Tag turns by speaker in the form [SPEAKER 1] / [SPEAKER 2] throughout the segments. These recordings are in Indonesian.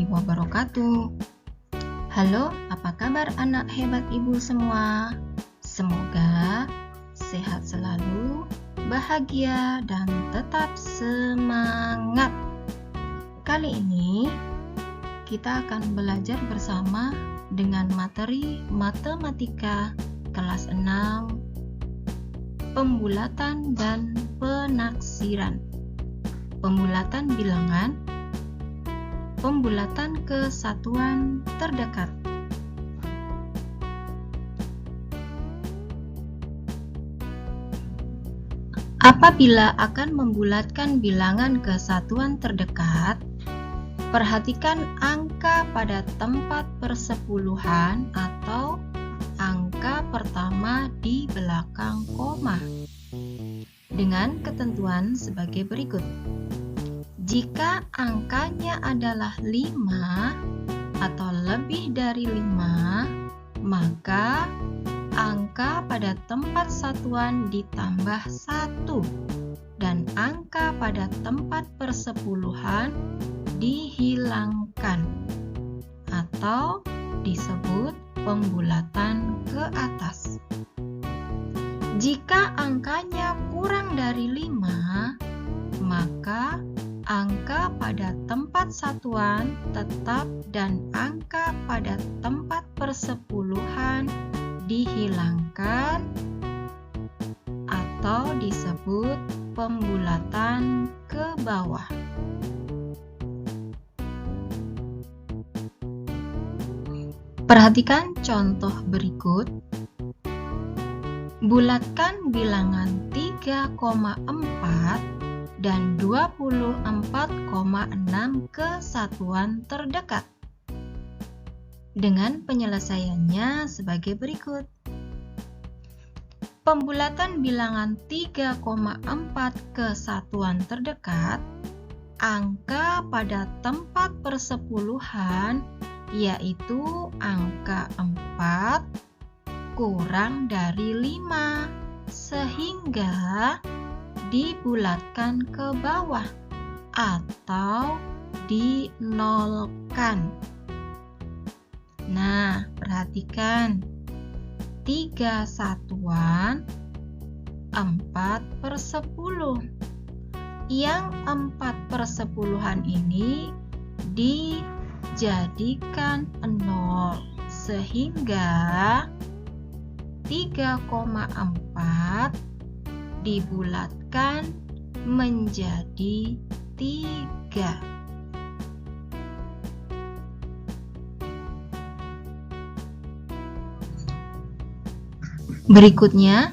[SPEAKER 1] warahmatullahi wabarakatuh. Halo, apa kabar anak hebat ibu semua? Semoga sehat selalu, bahagia, dan tetap semangat. Kali ini kita akan belajar bersama dengan materi matematika kelas 6, pembulatan dan penaksiran. Pembulatan bilangan, pembulatan kesatuan terdekat. Apabila akan membulatkan bilangan kesatuan terdekat, perhatikan angka pada tempat persepuluhan atau angka pertama di belakang koma dengan ketentuan sebagai berikut. Jika angkanya adalah 5 atau lebih dari 5, maka angka pada tempat satuan ditambah 1 dan angka pada tempat persepuluhan dihilangkan atau disebut pembulatan ke atas. Jika angkanya kurang dari 5, maka angka pada tempat satuan tetap dan angka pada tempat persepuluhan dihilangkan atau disebut pembulatan ke bawah. Perhatikan contoh berikut. Bulatkan bilangan 3,4 dan 24,6 ke satuan terdekat. Dengan penyelesaiannya sebagai berikut. Pembulatan bilangan 3,4 ke satuan terdekat, angka pada tempat persepuluhan yaitu angka 4 kurang dari 5 sehingga dibulatkan ke bawah atau dinolkan. Nah, perhatikan 3 satuan 4/10. Yang 4/10 ini dijadikan 0 sehingga 3,4 dibulatkan menjadi 3. Berikutnya,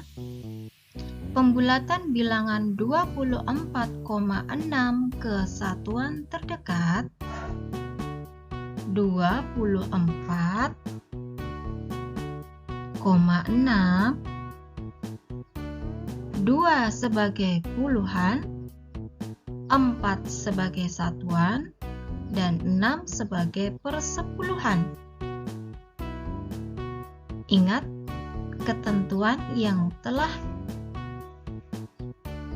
[SPEAKER 1] pembulatan bilangan 24,6 ke satuan terdekat. 24,6, 2 sebagai puluhan, 4 sebagai satuan, dan 6 sebagai persepuluhan. Ingat ketentuan yang telah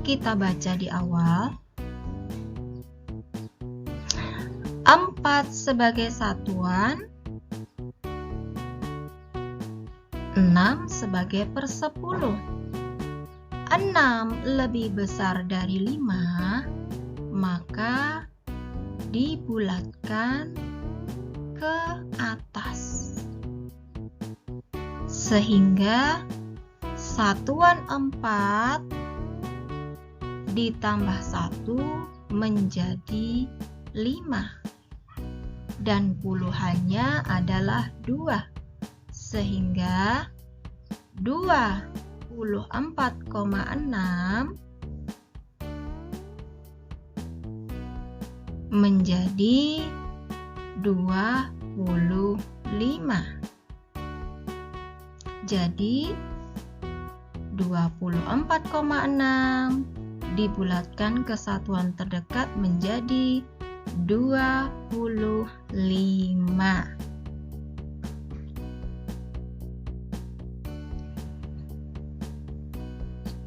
[SPEAKER 1] kita baca di awal. 4 sebagai satuan, 6 sebagai persepuluh. 6 lebih besar dari 5, maka dibulatkan ke atas. Sehingga satuan 4 ditambah 1 menjadi 5 dan puluhannya adalah 2 sehingga 24,6 menjadi 25. Jadi 24,6 dibulatkan ke satuan terdekat menjadi 25.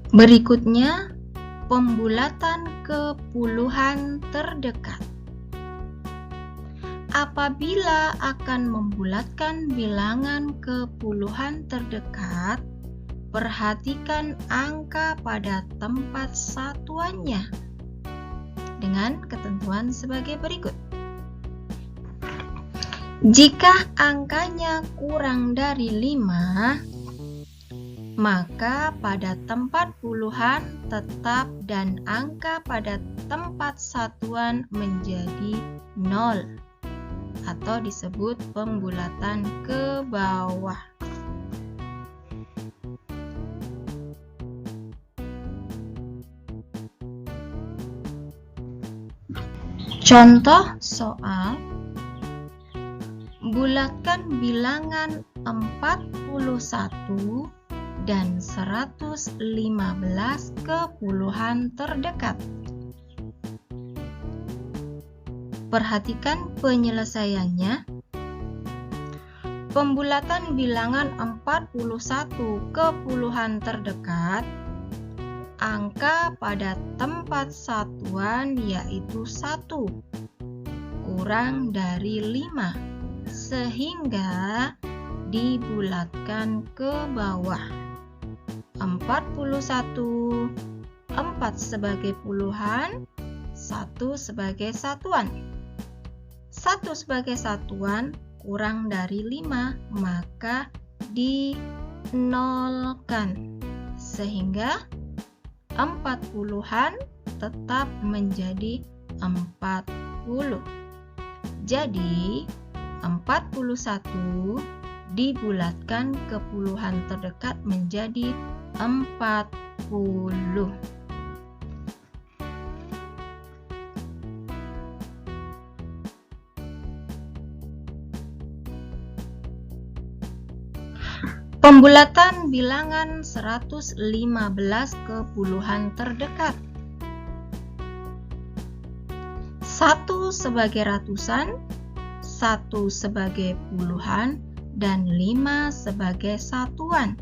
[SPEAKER 1] Berikutnya, pembulatan ke puluhan terdekat. Apabila akan membulatkan bilangan ke puluhan terdekat, perhatikan angka pada tempat satuannya dengan ketentuan sebagai berikut. Jika angkanya kurang dari 5, maka pada tempat puluhan tetap dan angka pada tempat satuan menjadi 0 atau disebut pembulatan ke bawah. Contoh soal: bulatkan bilangan 41 dan 115 ke puluhan terdekat. Perhatikan penyelesaiannya. Pembulatan bilangan 41 ke puluhan terdekat, angka pada tempat satuan yaitu 1 kurang dari 5, sehingga dibulatkan ke bawah. 41, 4 sebagai puluhan, 1 sebagai satuan. 1 sebagai satuan kurang dari 5, maka dinolkan, sehingga 4 puluhan tetap menjadi 40. Jadi 41 dibulatkan ke puluhan terdekat menjadi 40. Pembulatan bilangan 115 ke puluhan terdekat. 1 sebagai ratusan, 1 sebagai puluhan, dan 5 sebagai satuan.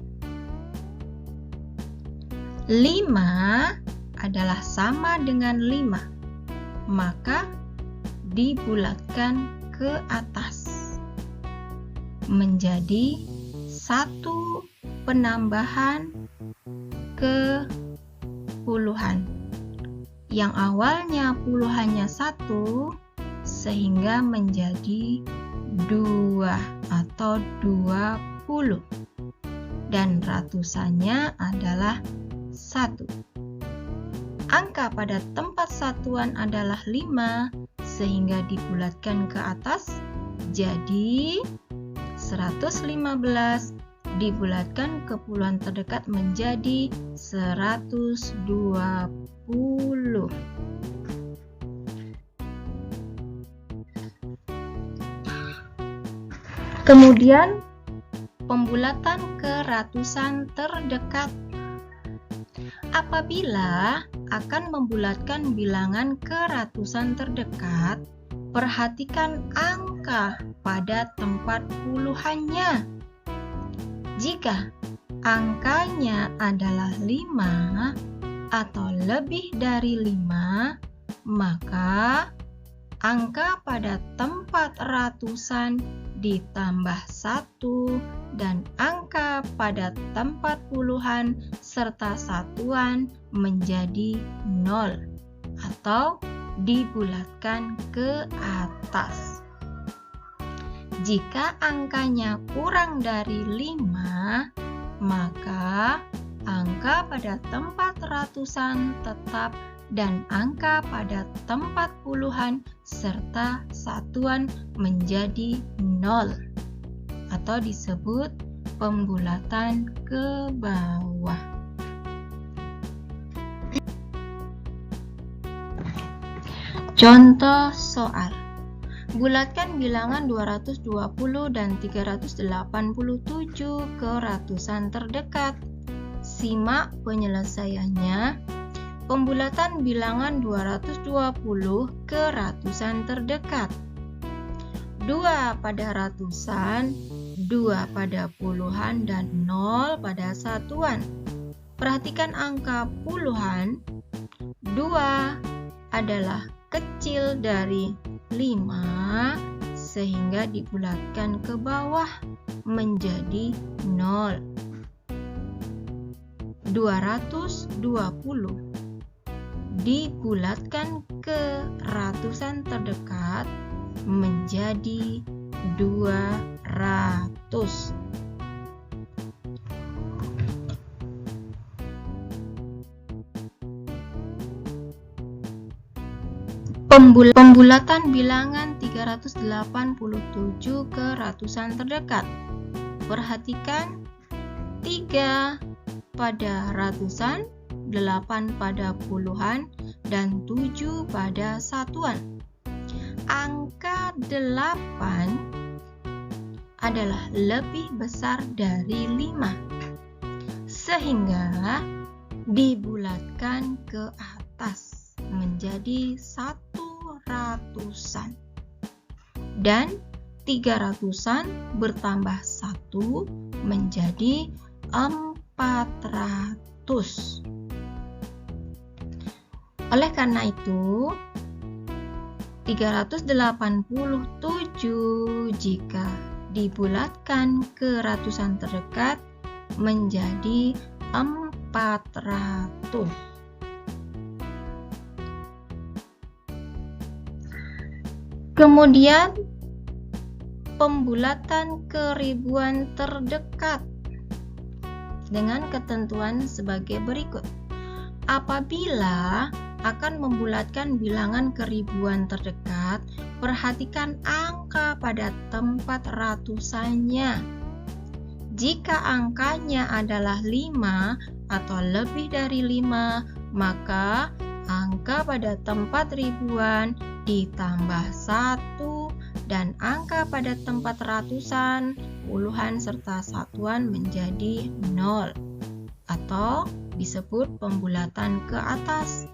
[SPEAKER 1] 5 adalah sama dengan 5, maka dibulatkan ke atas menjadi 1 penambahan ke puluhan. Yang awalnya puluhannya 1 sehingga menjadi 2 atau 20. Dan ratusannya adalah 1. Angka pada tempat satuan adalah 5 sehingga dibulatkan ke atas jadi 115 dibulatkan ke puluhan terdekat menjadi 120. Kemudian pembulatan ke ratusan terdekat. Apabila akan membulatkan bilangan ke ratusan terdekat, perhatikan angka pada tempat puluhannya. Jika angkanya adalah 5 atau lebih dari 5, maka angka pada tempat ratusan ditambah 1 dan angka pada tempat puluhan serta satuan menjadi 0 atau dibulatkan ke atas. Jika angkanya kurang dari 5, maka angka pada tempat ratusan tetap dan angka pada tempat puluhan serta satuan menjadi 0 atau disebut pembulatan ke bawah. Contoh soal: bulatkan bilangan 220 dan 387 ke ratusan terdekat. Simak penyelesaiannya. Pembulatan bilangan 220 ke ratusan terdekat. 2 pada ratusan, 2 pada puluhan, dan 0 pada satuan. Perhatikan angka puluhan. 2 adalah kecil dari 5 sehingga dibulatkan ke bawah menjadi 0. 220 dibulatkan ke ratusan terdekat menjadi 200. Pembulatan bilangan 387 ke ratusan terdekat. Perhatikan 3 pada ratusan, 8 pada puluhan, dan 7 pada satuan. Angka 8 adalah lebih besar dari 5, sehingga dibulatkan ke atas menjadi 100-an. Dan 300-an bertambah 1 menjadi 400. Oleh karena itu, 387 jika dibulatkan ke ratusan terdekat menjadi 400. Kemudian pembulatan ke ribuan terdekat dengan ketentuan sebagai berikut. Apabila akan membulatkan bilangan ke ribuan terdekat, perhatikan angka pada tempat ratusannya. Jika angkanya adalah 5 atau lebih dari 5, maka angka pada tempat ribuan ditambah 1 dan angka pada tempat ratusan, puluhan, serta satuan menjadi 0 atau disebut pembulatan ke atas.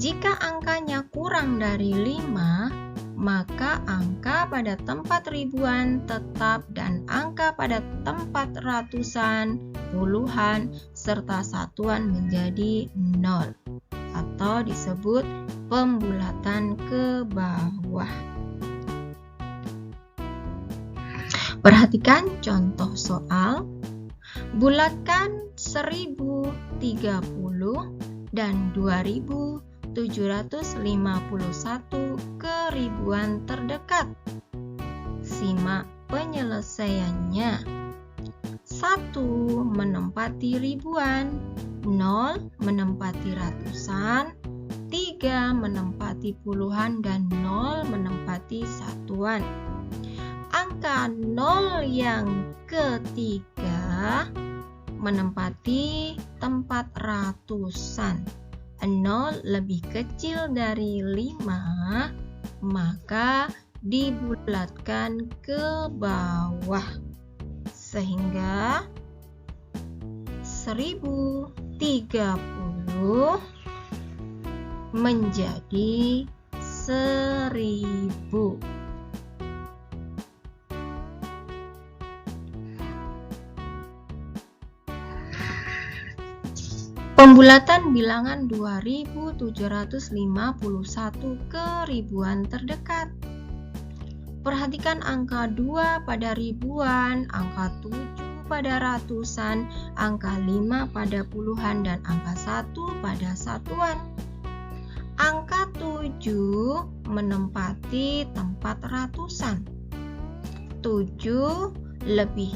[SPEAKER 1] Jika angkanya kurang dari 5, maka angka pada tempat ribuan tetap dan angka pada tempat ratusan, puluhan, serta satuan menjadi 0 atau disebut pembulatan ke bawah. Perhatikan contoh soal. Bulatkan 1030 dan 2751 ke ribuan terdekat. Simak penyelesaiannya. 1 menempati ribuan, 0 menempati ratusan, 3 menempati puluhan, dan 0 menempati satuan. Angka 0 yang ketiga menempati tempat ratusan. 0 lebih kecil dari 5, maka dibulatkan ke bawah sehingga 1030 menjadi 1000. Pembulatan bilangan 2751 ke ribuan terdekat. Perhatikan angka 2 pada ribuan, angka 7 pada ratusan, angka 5 pada puluhan, dan angka 1 pada satuan. Angka 7 menempati tempat ratusan. 7 lebih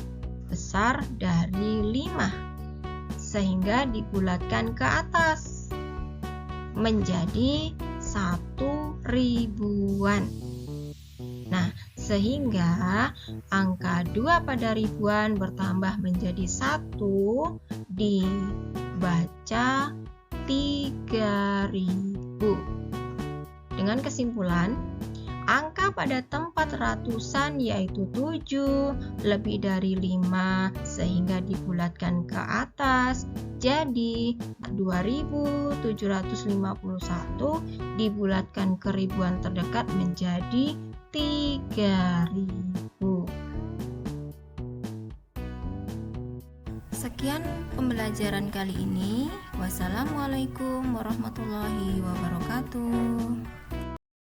[SPEAKER 1] besar dari 5. Sehingga dibulatkan ke atas menjadi 1000-an. Nah, sehingga angka 2 pada ribuan bertambah menjadi 1 dibaca 3000. Dengan kesimpulan, angka pada tempat ratusan yaitu 7 lebih dari 5 sehingga dibulatkan ke atas. Jadi 2751 dibulatkan ke ribuan terdekat menjadi 3000. Sekian pembelajaran kali ini. Wassalamualaikum warahmatullahi wabarakatuh.